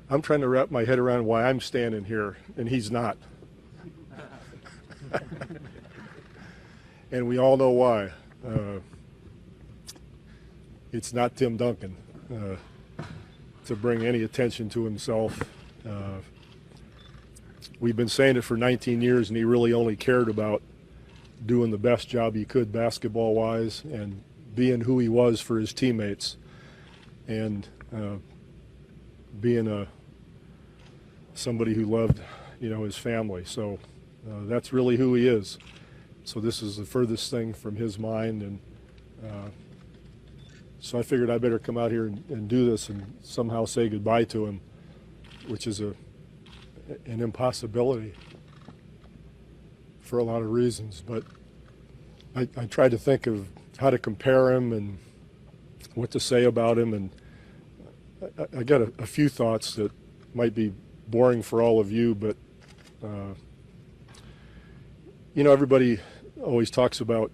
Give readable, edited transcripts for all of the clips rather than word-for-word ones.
I'm trying to wrap my head around why I'm standing here and he's not. And we all know why. It's not Tim Duncan to bring any attention to himself. We've been saying it for 19 years, and he really only cared about doing the best job he could basketball-wise and being who he was for his teammates, and being somebody who loved, his family. So that's really who he is. So this is the furthest thing from his mind, and so I figured I better come out here and do this and somehow say goodbye to him, which is an impossibility for a lot of reasons. But I tried to think of how to compare him and what to say about him, and I got a few thoughts that might be boring for all of you, but everybody always talks about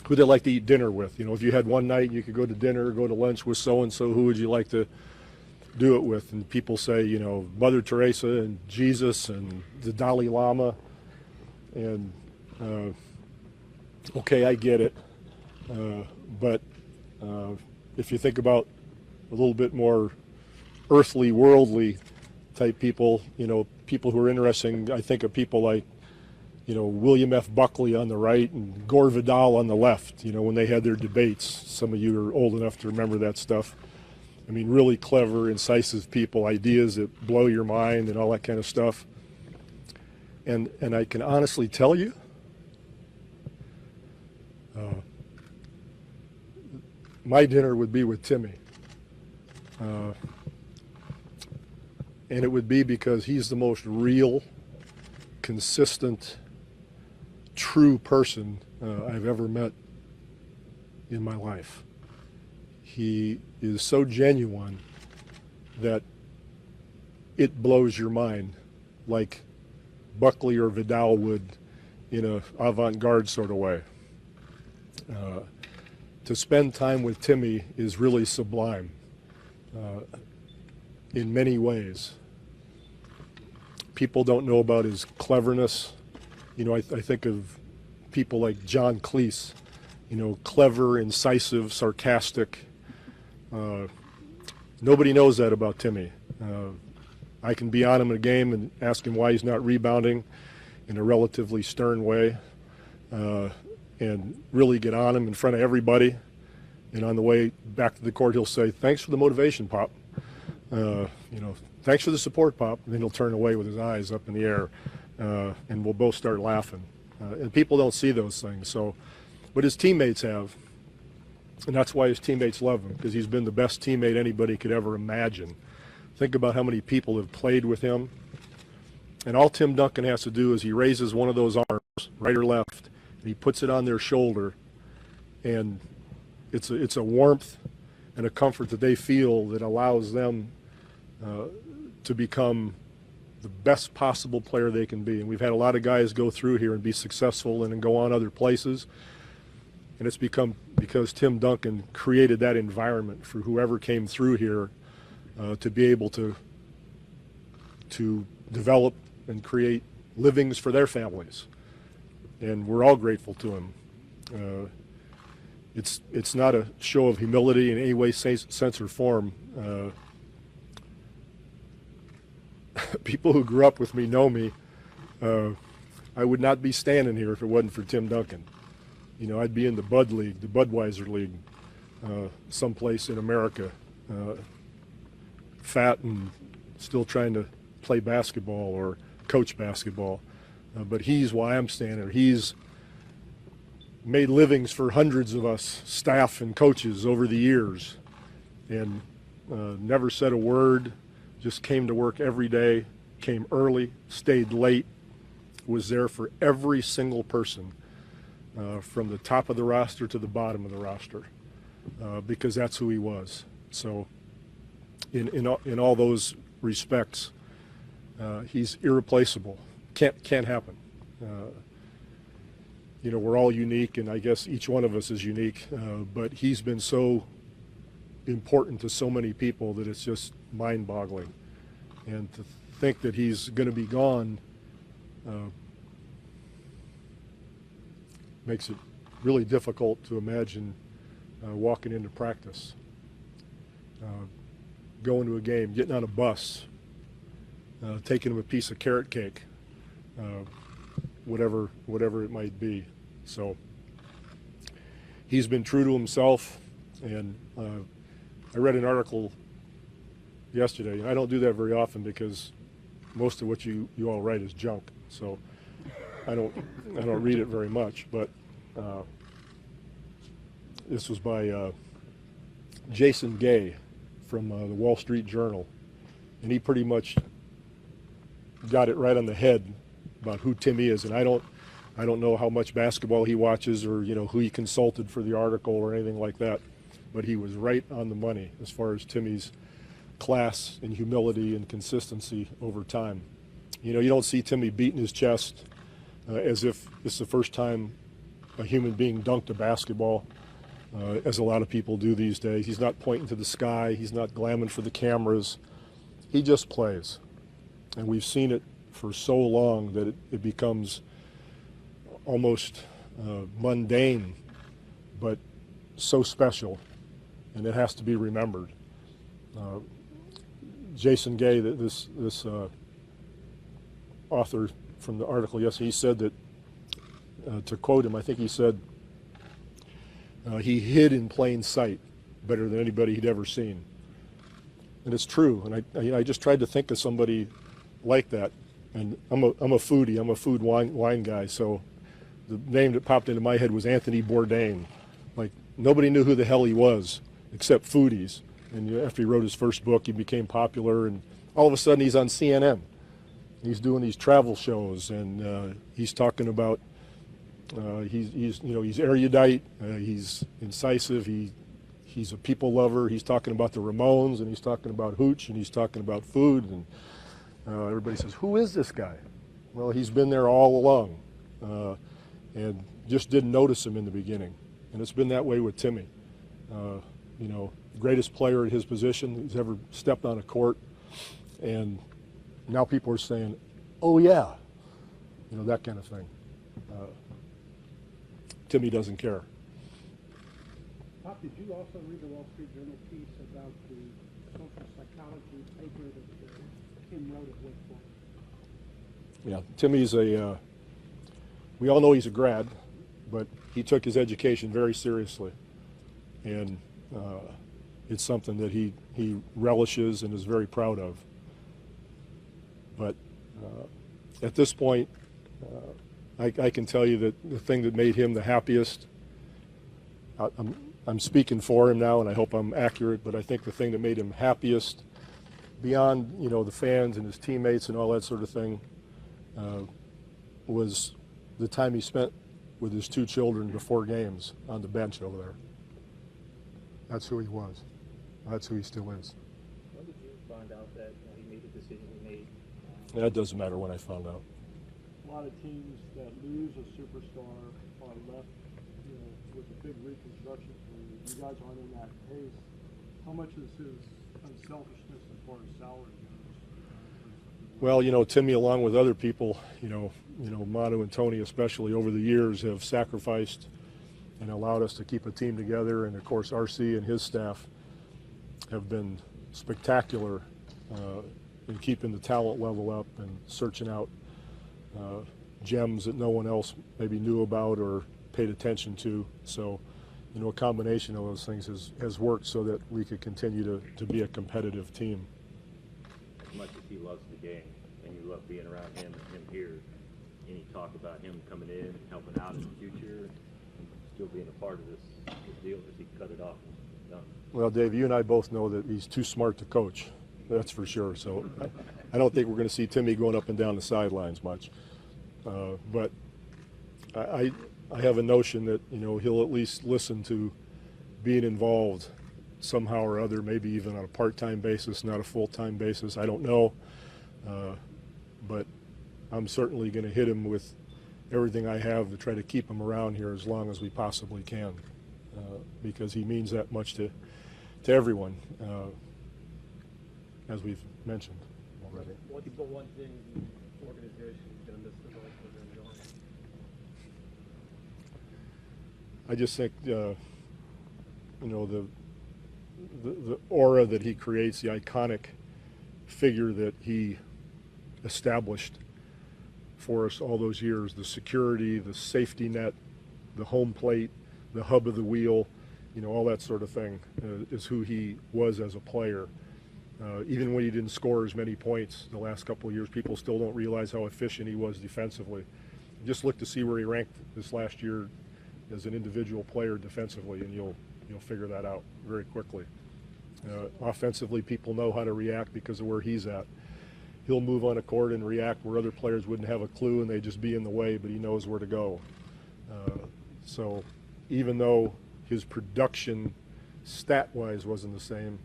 who they like to eat dinner with. If you had one night you could go to dinner or go to lunch with so-and-so, who would you like to do it with? And people say, Mother Teresa and Jesus and the Dalai Lama. And okay, I get it. But if you think about a little bit more earthly, worldly type people, people who are interesting, I think of people like, William F. Buckley on the right and Gore Vidal on the left, when they had their debates. Some of you are old enough to remember that stuff. I mean, really clever, incisive people, ideas that blow your mind and all that kind of stuff. And I can honestly tell you, my dinner would be with Timmy. And it would be because he's the most real, consistent, true person I've ever met in my life. He is so genuine that it blows your mind, like Buckley or Vidal would in a avant-garde sort of way. To spend time with Timmy is really sublime in many ways. People don't know about his cleverness. I think of people like John Cleese, clever, incisive, sarcastic. Nobody knows that about Timmy. I can be on him in a game and ask him why he's not rebounding in a relatively stern way, and really get on him in front of everybody. And on the way back to the court, he'll say, "Thanks for the motivation, Pop. Thanks for the support, Pop." And then he'll turn away with his eyes up in the air, and we'll both start laughing. And people don't see those things. But his teammates have. And that's why his teammates love him, because he's been the best teammate anybody could ever imagine. Think about how many people have played with him. And all Tim Duncan has to do is he raises one of those arms, right or left, and he puts it on their shoulder. And it's a warmth and a comfort that they feel that allows them to become the best possible player they can be. And we've had a lot of guys go through here and be successful and then go on other places. And it's become because Tim Duncan created that environment for whoever came through here to be able to develop and create livings for their families. And we're all grateful to him. It's not a show of humility in any way, sense, or form. People who grew up with me know me. I would not be standing here if it wasn't for Tim Duncan. I'd be in the Bud League, the Budweiser League, someplace in America, fat and still trying to play basketball or coach basketball. But he's why I'm standing here. He's made livings for hundreds of us, staff and coaches, over the years, and never said a word, just came to work every day, came early, stayed late, was there for every single person, from the top of the roster to the bottom of the roster, because that's who he was. So in all those respects, he's irreplaceable. Can't happen. We're all unique, and I guess each one of us is unique, but he's been so important to so many people that it's just mind-boggling. And to think that he's going to be gone makes it really difficult to imagine walking into practice, going to a game, getting on a bus, taking him a piece of carrot cake, whatever it might be. So he's been true to himself, and I read an article yesterday, and I don't do that very often because most of what you all write is junk, so I don't read it very much. But this was by Jason Gay from the Wall Street Journal, and he pretty much got it right on the head about who Timmy is. And I don't know how much basketball he watches, or who he consulted for the article or anything like that, but he was right on the money as far as Timmy's class and humility and consistency over time. You don't see Timmy beating his chest as if it's the first time a human being dunked a basketball, as a lot of people do these days. He's not pointing to the sky. He's not glamming for the cameras. He just plays. And we've seen it for so long that it becomes almost mundane, but so special, and it has to be remembered. Jason Gay, this author from the article yesterday, he said that, to quote him, I think he said, he hid in plain sight better than anybody he'd ever seen. And it's true. And I just tried to think of somebody like that. And I'm a foodie. I'm a food wine guy. So the name that popped into my head was Anthony Bourdain. Like, nobody knew who the hell he was except foodies. And after he wrote his first book, he became popular. And all of a sudden, he's on CNN. He's doing these travel shows, and he's talking about. He's erudite. He's incisive. He's a people lover. He's talking about the Ramones, and he's talking about hooch, and he's talking about food, and everybody says, "Who is this guy?" Well, he's been there all along, and just didn't notice him in the beginning. And it's been that way with Timmy. Greatest player at his position who's ever stepped on a court, and now people are saying, "Oh yeah," that kind of thing. Timmy doesn't care. Pop, did you also read the Wall Street Journal piece about the social psychology paper that Tim wrote at Wake Forest? Yeah, Timmy's we all know he's a grad, but he took his education very seriously. And it's something that he relishes and is very proud of. But at this point, I can tell you that the thing that made him the happiest, I'm speaking for him now, and I hope I'm accurate, but I think the thing that made him happiest, beyond the fans and his teammates and all that sort of thing, was the time he spent with his two children before games on the bench over there. That's who he was. That's who he still is. When did you find out that he made the decision he made? That doesn't matter when I found out. A lot of teams that lose a superstar are left, with a big reconstruction period. You guys aren't in that case. How much of this is unselfishness as far as salary goes? Well, Timmy, along with other people, Manu and Tony especially, over the years have sacrificed and allowed us to keep a team together. And of course, RC and his staff have been spectacular in keeping the talent level up and searching out gems that no one else maybe knew about or paid attention to. So, a combination of those things has worked so that we could continue to be a competitive team. As much as he loves the game and you love being around him and him here, any talk about him coming in and helping out in the future and still being a part of this deal, as he cut it off and done? Well, Dave, you and I both know that he's too smart to coach. That's for sure. So I don't think we're going to see Timmy going up and down the sidelines much. But I have a notion that he'll at least listen to being involved somehow or other, maybe even on a part-time basis, not a full-time basis. I don't know, but I'm certainly going to hit him with everything I have to try to keep him around here as long as we possibly can, because he means that much to everyone, as we've mentioned. already. What's the one thing the organization is going to miss the most when they're going? I just think, the aura that he creates, the iconic figure that he established for us all those years, the security, the safety net, the home plate, the hub of the wheel, all that sort of thing is who he was as a player. Even when he didn't score as many points the last couple of years, people still don't realize how efficient he was defensively. Just look to see where he ranked this last year as an individual player defensively, and you'll figure that out very quickly. Offensively, people know how to react because of where he's at. He'll move on a court and react where other players wouldn't have a clue and they'd just be in the way, but he knows where to go. So even though his production stat-wise wasn't the same,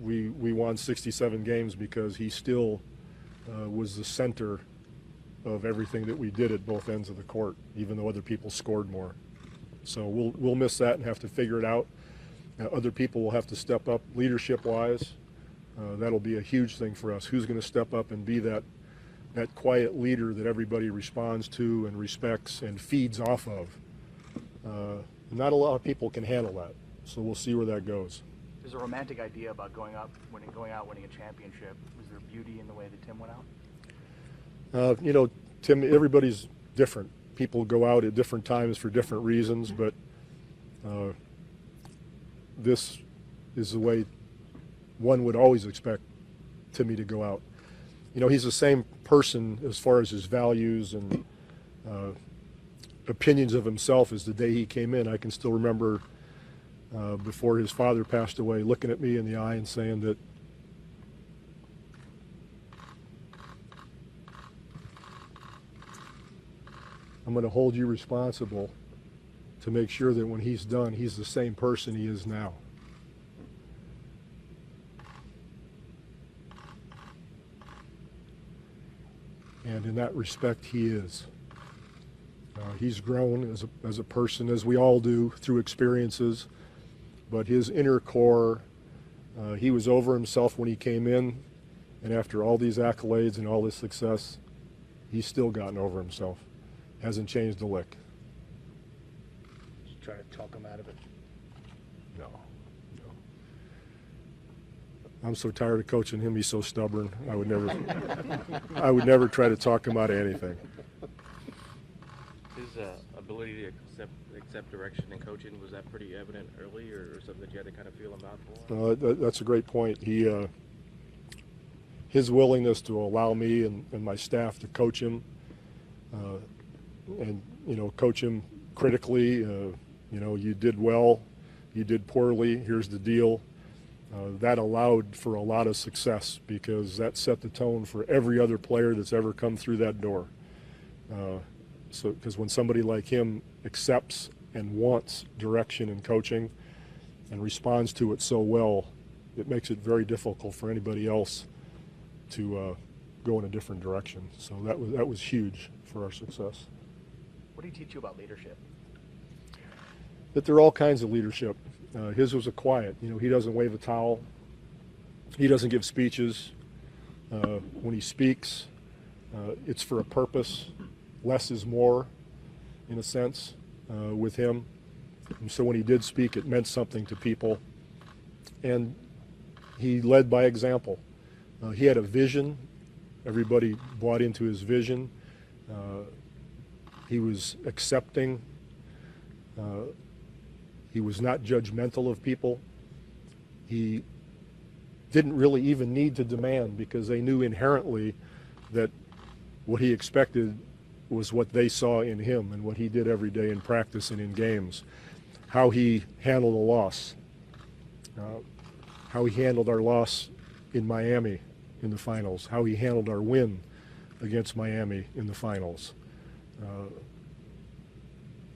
we won 67 games because he still was the center of everything that we did at both ends of the court, even though other people scored more. So we'll miss that and have to figure it out. Other people will have to step up leadership-wise. That'll be a huge thing for us. Who's going to step up and be that quiet leader that everybody responds to and respects and feeds off of? Not a lot of people can handle that, so we'll see where that goes. There's a romantic idea about going out, winning a championship. Was there beauty in the way that Tim went out? Tim, everybody's different. People go out at different times for different reasons, but this is the way one would always expect Timmy to go out. He's the same person as far as his values and opinions of himself as the day he came in. I can still remember before his father passed away looking at me in the eye and saying that I'm going to hold you responsible to make sure that when he's done, he's the same person he is now. And in that respect, he is. He's grown as a person, as we all do, through experiences. But his inner core, he was over himself when he came in. And after all these accolades and all this success, he's still gotten over himself. Hasn't changed a lick. Just try to talk him out of it. No. I'm so tired of coaching him. He's so stubborn. I would never try to talk him out of anything. His ability to accept direction in coaching, was that pretty evident early, or something that you had to kind of feel him out for? That's a great point. His willingness to allow me and my staff to coach him, and coach him critically. You did well, you did poorly. Here's the deal. That allowed for a lot of success because that set the tone for every other player that's ever come through that door. Because when somebody like him accepts and wants direction and coaching and responds to it so well, it makes it very difficult for anybody else to go in a different direction. So that was huge for our success. What did he teach you about leadership? That there are all kinds of leadership. His was a quiet. He doesn't wave a towel. He doesn't give speeches. When he speaks, it's for a purpose. Less is more, in a sense, with him. And so when he did speak, it meant something to people. And he led by example. He had a vision. Everybody bought into his vision. He was accepting. He was not judgmental of people. He didn't really even need to demand because they knew inherently that what he expected was what they saw in him and what he did every day in practice and in games. How he handled a loss. How he handled our loss in Miami in the finals. How he handled our win against Miami in the finals.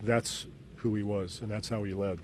That's who he was, and that's how he led.